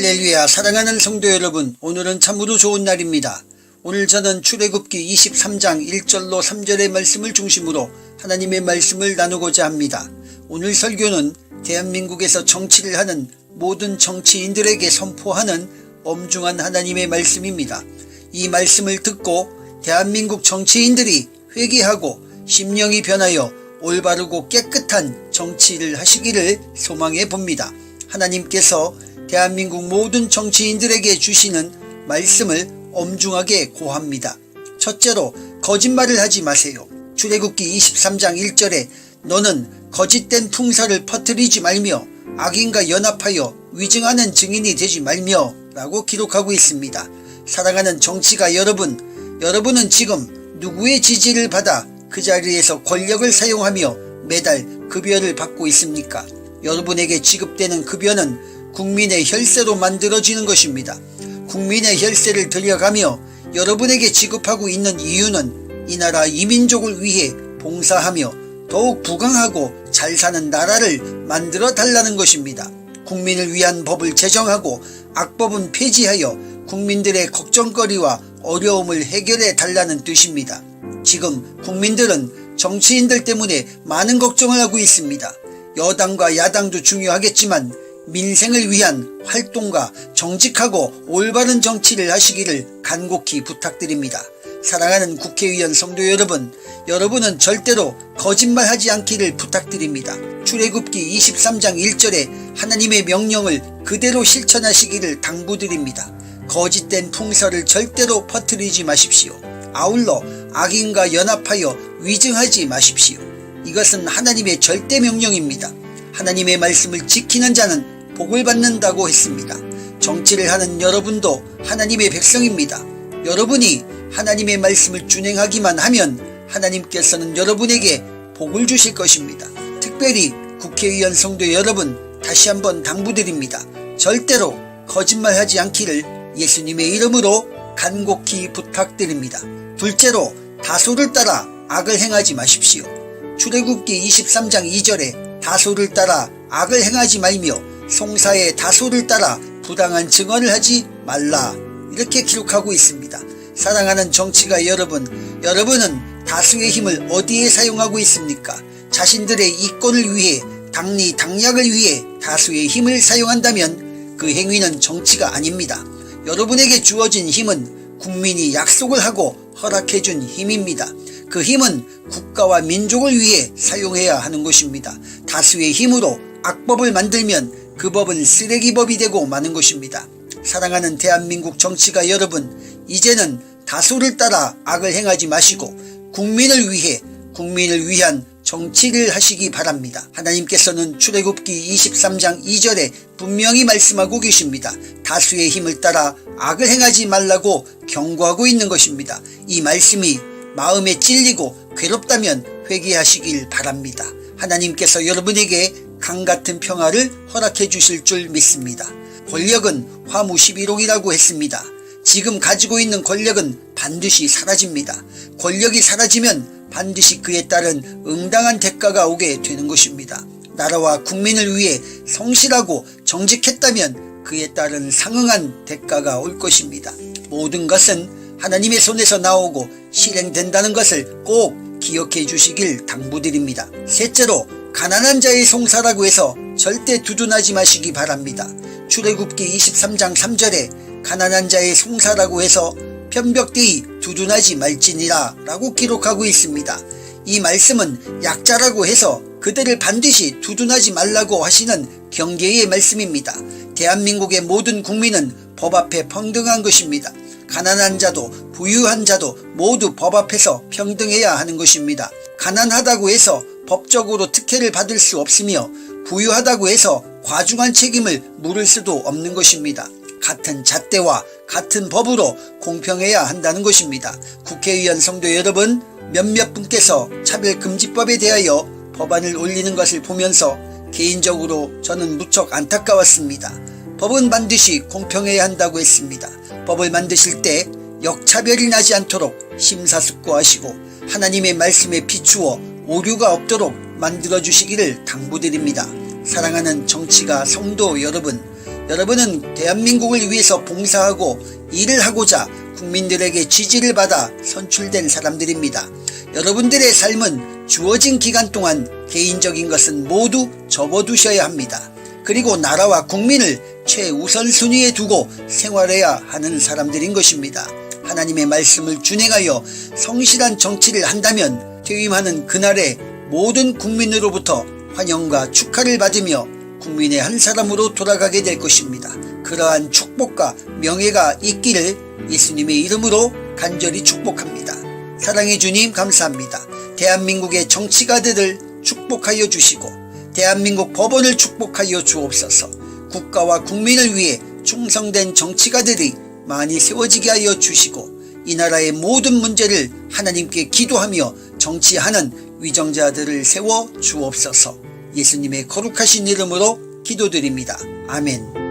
할렐루야. 사랑하는 성도 여러분, 오늘은 참으로 좋은 날입니다. 오늘 저는 출애굽기 23장 1절로 3절의 말씀을 중심으로 하나님의 말씀을 나누고자 합니다. 오늘 설교는 대한민국에서 정치를 하는 모든 정치인들에게 선포하는 엄중한 하나님의 말씀입니다. 이 말씀을 듣고 대한민국 정치인들이 회개하고 심령이 변하여 올바르고 깨끗한 정치를 하시기를 소망해 봅니다. 하나님께서 대한민국 모든 정치인들에게 주시는 말씀을 엄중하게 고합니다. 첫째로, 거짓말을 하지 마세요. 출애굽기 23장 1절에 너는 거짓된 풍설을 퍼뜨리지 말며 악인과 연합하여 위증하는 증인이 되지 말며 라고 기록하고 있습니다. 사랑하는 정치가 여러분은 지금 누구의 지지를 받아 그 자리에서 권력을 사용하며 매달 급여를 받고 있습니까? 여러분에게 지급되는 급여는 국민의 혈세로 만들어지는 것입니다. 국민의 혈세를 들여가며 여러분에게 지급하고 있는 이유는 이 나라 이 민족을 위해 봉사하며 더욱 부강하고 잘 사는 나라를 만들어 달라는 것입니다. 국민을 위한 법을 제정하고 악법은 폐지하여 국민들의 걱정거리와 어려움을 해결해 달라는 뜻입니다. 지금 국민들은 정치인들 때문에 많은 걱정을 하고 있습니다. 여당과 야당도 중요하겠지만 민생을 위한 활동과 정직하고 올바른 정치를 하시기를 간곡히 부탁드립니다. 사랑하는 국회의원 성도 여러분은 절대로 거짓말하지 않기를 부탁드립니다. 출애굽기 23장 1절에 하나님의 명령을 그대로 실천하시기를 당부드립니다. 거짓된 풍설을 절대로 퍼뜨리지 마십시오. 아울러 악인과 연합하여 위증하지 마십시오. 이것은 하나님의 절대 명령입니다. 하나님의 말씀을 지키는 자는 복을 받는다고 했습니다. 정치를 하는 여러분도 하나님의 백성입니다. 여러분이 하나님의 말씀을 준행하기만 하면 하나님께서는 여러분에게 복을 주실 것입니다. 특별히 국회의원 성도 여러분, 다시 한번 당부드립니다. 절대로 거짓말하지 않기를 예수님의 이름으로 간곡히 부탁드립니다. 둘째로, 다소를 따라 악을 행하지 마십시오. 출애굽기 23장 2절에 다소를 따라 악을 행하지 말며 송사의 다소를 따라 부당한 증언을 하지 말라, 이렇게 기록하고 있습니다. 사랑하는 정치가 여러분은 다수의 힘을 어디에 사용하고 있습니까? 자신들의 이권을 위해, 당리 당략을 위해 다수의 힘을 사용한다면 그 행위는 정치가 아닙니다. 여러분에게 주어진 힘은 국민이 약속을 하고 허락해준 힘입니다. 그 힘은 국가와 민족을 위해 사용해야 하는 것입니다. 다수의 힘으로 악법을 만들면 그 법은 쓰레기법이 되고 마는 것입니다. 사랑하는 대한민국 정치가 이제는 다수를 따라 악을 행하지 마시고 국민을 위한 정치를 하시기 바랍니다. 하나님께서는 출애굽기 23장 2절에 분명히 말씀하고 계십니다. 다수의 힘을 따라 악을 행하지 말라고 경고하고 있는 것입니다. 이 말씀이 마음에 찔리고 괴롭다면 회개하시길 바랍니다. 하나님께서 여러분에게 강같은 평화를 허락해 주실 줄 믿습니다. 권력은 화무 11홍이라고 했습니다. 지금 가지고 있는 권력은 반드시 사라집니다. 권력이 사라지면 반드시 그에 따른 응당한 대가가 오게 되는 것입니다. 나라와 국민을 위해 성실하고 정직했다면 그에 따른 상응한 대가가 올 것입니다. 모든 것은 하나님의 손에서 나오고 실행된다는 것을 꼭 기억해 주시길 당부드립니다. 셋째로, 가난한 자의 송사라고 해서 절대 두둔하지 마시기 바랍니다. 출애굽기 23장 3절에 가난한 자의 송사라고 해서 편벽되이 두둔하지 말지니라 라고 기록하고 있습니다. 이 말씀은 약자라고 해서 그들을 반드시 두둔하지 말라고 하시는 경계의 말씀입니다. 대한민국의 모든 국민은 법 앞에 평등한 것입니다. 가난한 자도 부유한 자도 모두 법 앞에서 평등해야 하는 것입니다. 가난하다고 해서 법적으로 특혜를 받을 수 없으며 부유하다고 해서 과중한 책임을 물을 수도 없는 것입니다. 같은 잣대와 같은 법으로 공평해야 한다는 것입니다. 국회의원 성도 여러분, 몇몇 분께서 차별금지법에 대하여 법안을 올리는 것을 보면서 개인적으로 저는 무척 안타까웠습니다. 법은 반드시 공평해야 한다고 했습니다. 법을 만드실 때 역차별이 나지 않도록 심사숙고하시고 하나님의 말씀에 비추어 오류가 없도록 만들어주시기를 당부드립니다. 사랑하는 정치가 성도 여러분, 여러분은 대한민국을 위해서 봉사하고 일을 하고자 국민들에게 지지를 받아 선출된 사람들입니다. 여러분들의 삶은 주어진 기간 동안 개인적인 것은 모두 접어두셔야 합니다. 그리고 나라와 국민을 최우선순위에 두고 생활해야 하는 사람들인 것입니다. 하나님의 말씀을 준행하여 성실한 정치를 한다면 퇴임하는 그날에 모든 국민으로부터 환영과 축하를 받으며 국민의 한 사람으로 돌아가게 될 것입니다. 그러한 축복과 명예가 있기를 예수님의 이름으로 간절히 축복합니다. 사랑의 주님 감사합니다. 대한민국의 정치가들을 축복하여 주시고 대한민국 법원을 축복하여 주옵소서. 국가와 국민을 위해 충성된 정치가들이 많이 세워지게 하여 주시고 이 나라의 모든 문제를 하나님께 기도하며 정치하는 위정자들을 세워 주옵소서. 예수님의 거룩하신 이름으로 기도드립니다. 아멘.